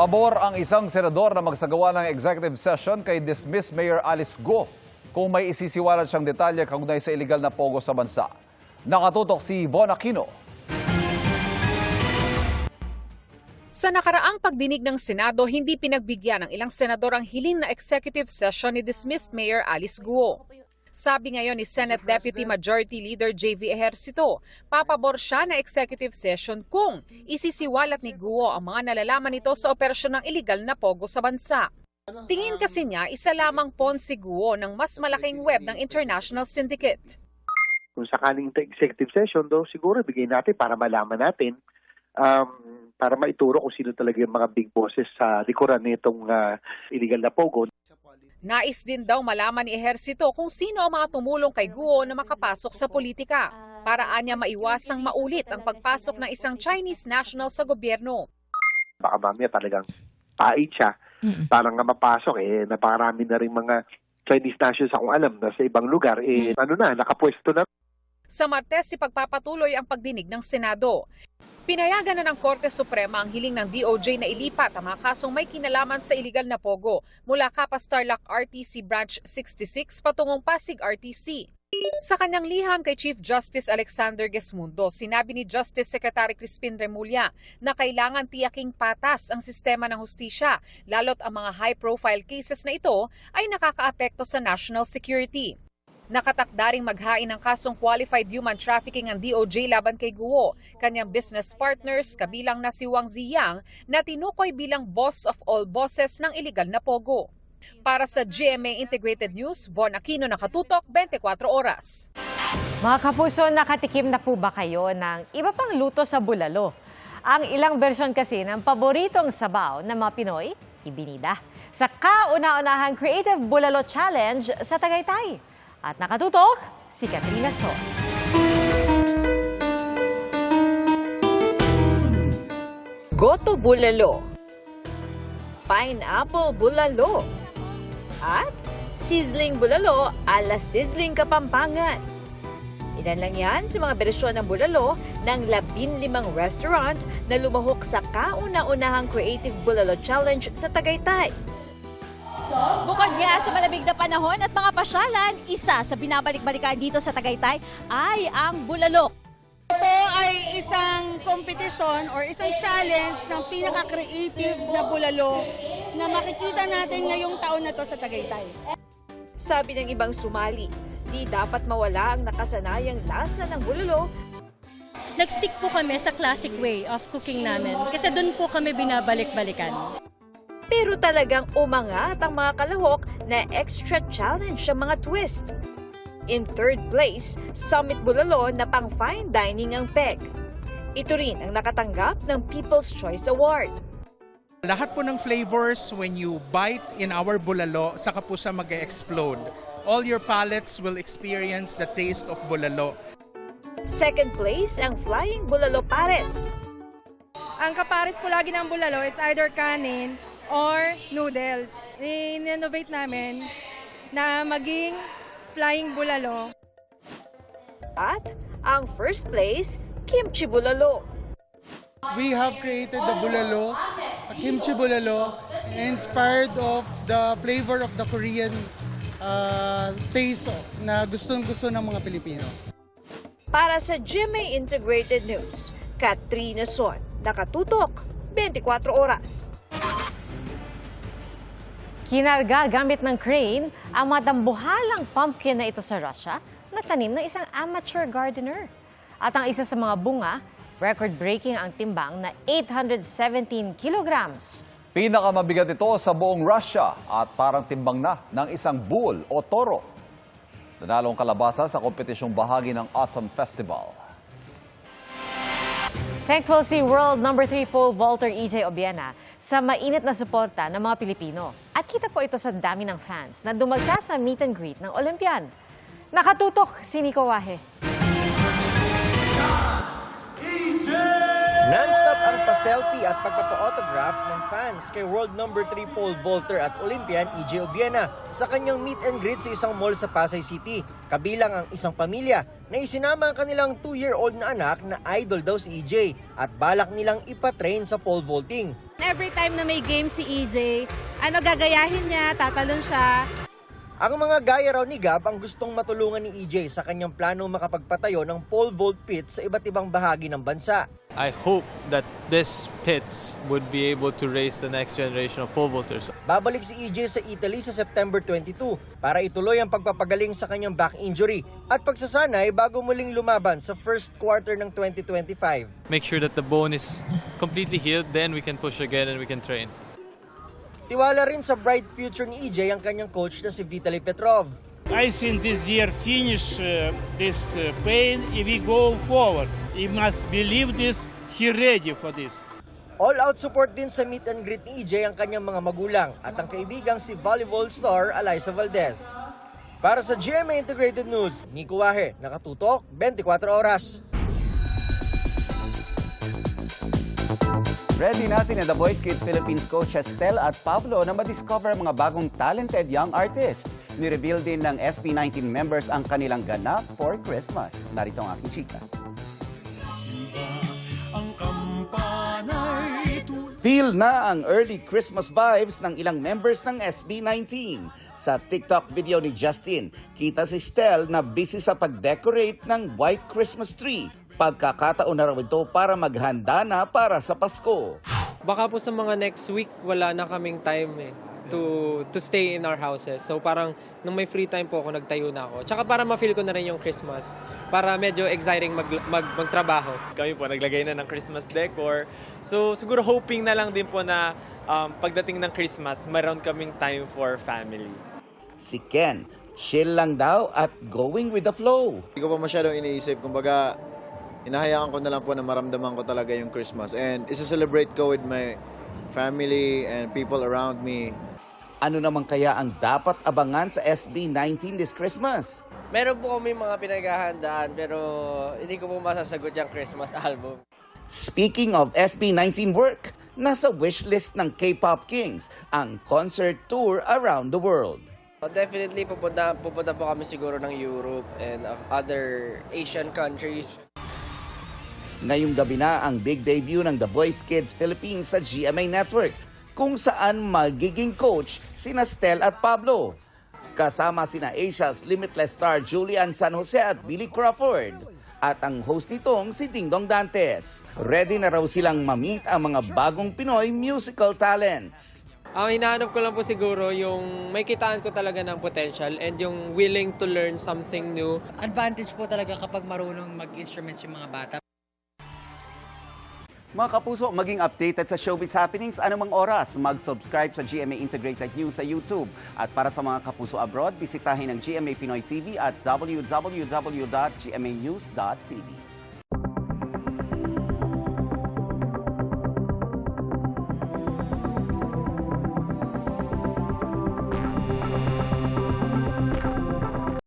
Pabor ang isang senador na magsagawa ng executive session kay dismissed Mayor Alice Go kung may isisiwalat siyang detalye kaugnay sa iligal na pogo sa bansa. Nakatutok si Von Aquino. Sa nakaraang pagdinig ng Senado, hindi pinagbigyan ng ilang senador ang hiling na executive session ni dismissed Mayor Alice Go. Sabi ngayon ni Senate Deputy Majority Leader J.V. Ejercito, papabor siya na executive session kung isisiwalat ni Guo ang mga nalalaman nito sa operasyon ng iligal na pogo sa bansa. Tingin kasi niya isa lamang pawn si Guo ng mas malaking web ng international syndicate. Kung sakaling executive session, siguro bigay natin para malaman natin, para maituro kung sino talaga yung mga big bosses sa likuran nitong illegal na pogo. Nais din daw malaman ni Ejercito kung sino ang mga tumulong kay Guo na makapasok sa politika. Para anya maiwasang maulit ang pagpasok ng isang Chinese national sa gobyerno. Baka mamaya talagang pait siya. Parang nga mapasok, napakarami na rin mga Chinese nationals akong alam na sa ibang lugar, nakapwesto na. Sa Martes, ipagpapatuloy ang pagdinig ng Senado. Pinayagan na ng Korte Suprema ang hiling ng DOJ na ilipat ang mga kasong may kinalaman sa iligal na pogo mula Capas Tarlac RTC Branch 66 patungong Pasig RTC. Sa kanyang liham kay Chief Justice Alexander Gesmundo, sinabi ni Justice Secretary Crispin Remulla na kailangan tiyaking patas ang sistema ng hustisya, lalo't ang mga high-profile cases na ito ay nakakaapekto sa national security. Nakatakda ring maghain ng kasong qualified human trafficking ang DOJ laban kay Guo, kanyang business partners kabilang na si Wang Ziyang na tinukoy bilang boss of all bosses ng iligal na pogo. Para sa GMA Integrated News, Von Aquino, Nakatutok, 24 Oras. Mga kapuso, nakatikim na po ba kayo ng iba pang luto sa bulalo? Ang ilang bersyon kasi ng paboritong sabaw ng mga Pinoy, ibinida sa kauna-unahang Creative Bulalo Challenge sa Tagaytay. At nakatutok, si Katrina So. Goto bulalo, pineapple bulalo, at sizzling bulalo ala sizzling Kapampangan. Ilan lang yan sa mga bersyon ng bulalo ng 15 restaurant na lumahok sa kauna-unahang Creative Bulalo Challenge sa Tagaytay. Bukod nga sa malamig na panahon at mga pasyalan, isa sa binabalik-balikan dito sa Tagaytay ay ang bulalok. Ito ay isang kompetisyon or isang challenge ng pinaka-creative na bulalo na makikita natin ngayong taon na to sa Tagaytay. Sabi ng ibang sumali, di dapat mawala ang nakasanayang lasa ng bulalo. Nag-stick po kami sa classic way of cooking namin kasi doon po kami binabalik-balikan. Pero talagang umangat ang mga kalahok na extra challenge sa mga twist. In third place, Summit Bulalo na pang fine dining ang peg. Ito rin ang nakatanggap ng People's Choice Award. Lahat po ng flavors when you bite in our bulalo, saka po siya mag-explode. All your palates will experience the taste of bulalo. Second place ang Flying Bulalo Pares. Ang kapares po lagi ng bulalo is either kanin or noodles. In-innovate namin na maging flying bulalo. At ang first place, Kimchi Bulalo. We have created the bulalo, a kimchi bulalo, inspired of the flavor of the Korean taste na gustong-gusto ng mga Pilipino. Para sa GMA Integrated News, Katrina Son, Nakatutok, 24 Oras. Kinarga gamit ng crane ang madambuhalang pumpkin na ito sa Russia na tanim ng isang amateur gardener. At ang isa sa mga bunga, record-breaking ang timbang na 817 kilograms. Pinakamabigat ito sa buong Russia at parang timbang na ng isang bull o toro. Nanalong kalabasa sa kompetisyong bahagi ng Autumn Festival. Thankful si World No. 3 pole vaulter EJ Obiena sa mainit na suporta ng mga Pilipino. At kita po ito sa dami ng fans na dumagsa sa meet and greet ng Olympian. Nakatutok si Nico Wahe. EJ Non-stop ang pa-selfie at pagpapa-autograph ng fans kay world number 3 pole vaulter at Olympian EJ Obiena sa kanyang meet and greet sa isang mall sa Pasay City. Kabilang ang isang pamilya na isinama ang kanilang 2-year-old na anak na idol daw si EJ at balak nilang ipatrain sa pole vaulting. Every time na may game si EJ, gagayahin niya, tatalon siya. Ang mga gaya raw ni Gab ang gustong matulungan ni EJ sa kanyang plano makapagpatayo ng pole vault pit sa iba't ibang bahagi ng bansa. I hope that this pits would be able to raise the next generation of pole vaulters. Babalik si EJ sa Italy sa September 22 para ituloy ang pagpapagaling sa kanyang back injury at pagsasanay bago muling lumaban sa first quarter ng 2025. Make sure that the bone is completely healed, then we can push again and we can train. Tiwala rin sa bright future ni EJ ang kanyang coach na si Vitaly Petrov. I think this year finish this pain if we go forward. He must believe this, he ready for this. All-out support din sa meet and greet ni EJ ang kanyang mga magulang at ang kaibigang si volleyball star Alyssa Valdez. Para sa GMA Integrated News, Nico Wahe, nakatutok 24 oras. Ready na sina The Voice Kids Philippines coach Estel at Pablo na madiscover ang mga bagong talented young artists. Nireveal din ng SB19 members ang kanilang ganap for Christmas. Narito ang aking chika. Feel na ang early Christmas vibes ng ilang members ng SB19. Sa TikTok video ni Justin, kita si Estel na busy sa pag-decorate ng white Christmas tree. Pagkakataon na raw ito para maghanda na para sa Pasko. Baka po sa mga next week, wala na kaming time to stay in our houses. So parang nung may free time po ako, nagtayo na ako. Tsaka para ma-feel ko na rin yung Christmas. Para medyo exciting magtrabaho. Kami po naglagay na ng Christmas decor. So siguro hoping na lang din po na pagdating ng Christmas, mayroon kaming time for family. Si Ken, chill lang daw at going with the flow. Hindi ko pa masyadong iniisip. Kumbaga, inahayaan ko na lang po na maramdaman ko talaga yung Christmas. And isa-celebrate ko with my family and people around me. Ano naman kaya ang dapat abangan sa SB19 this Christmas? Meron po kami mga pinaghahandaan pero hindi ko po masasagot yung Christmas album. Speaking of SB19 work, nasa wishlist ng K-pop Kings ang concert tour around the world. Definitely pupunta po kami siguro ng Europe and other Asian countries. Ngayong gabi na ang big debut ng The Voice Kids Philippines sa GMA Network, kung saan magiging coach sina Estel at Pablo. Kasama sina Asia's Limitless star Julian San Jose at Billy Crawford. At ang host nitong si Dingdong Dantes. Ready na raw silang ma-meet ang mga bagong Pinoy musical talents. Ang hinahanap ko lang po siguro yung may kitaan ko talaga ng potential and yung willing to learn something new. Advantage po talaga kapag marunong mag-instruments yung mga bata. Mga kapuso, maging updated sa showbiz happenings anumang oras. Mag-subscribe sa GMA Integrated News sa YouTube. At para sa mga kapuso abroad, bisitahin ang GMA Pinoy TV at www.gmanews.tv.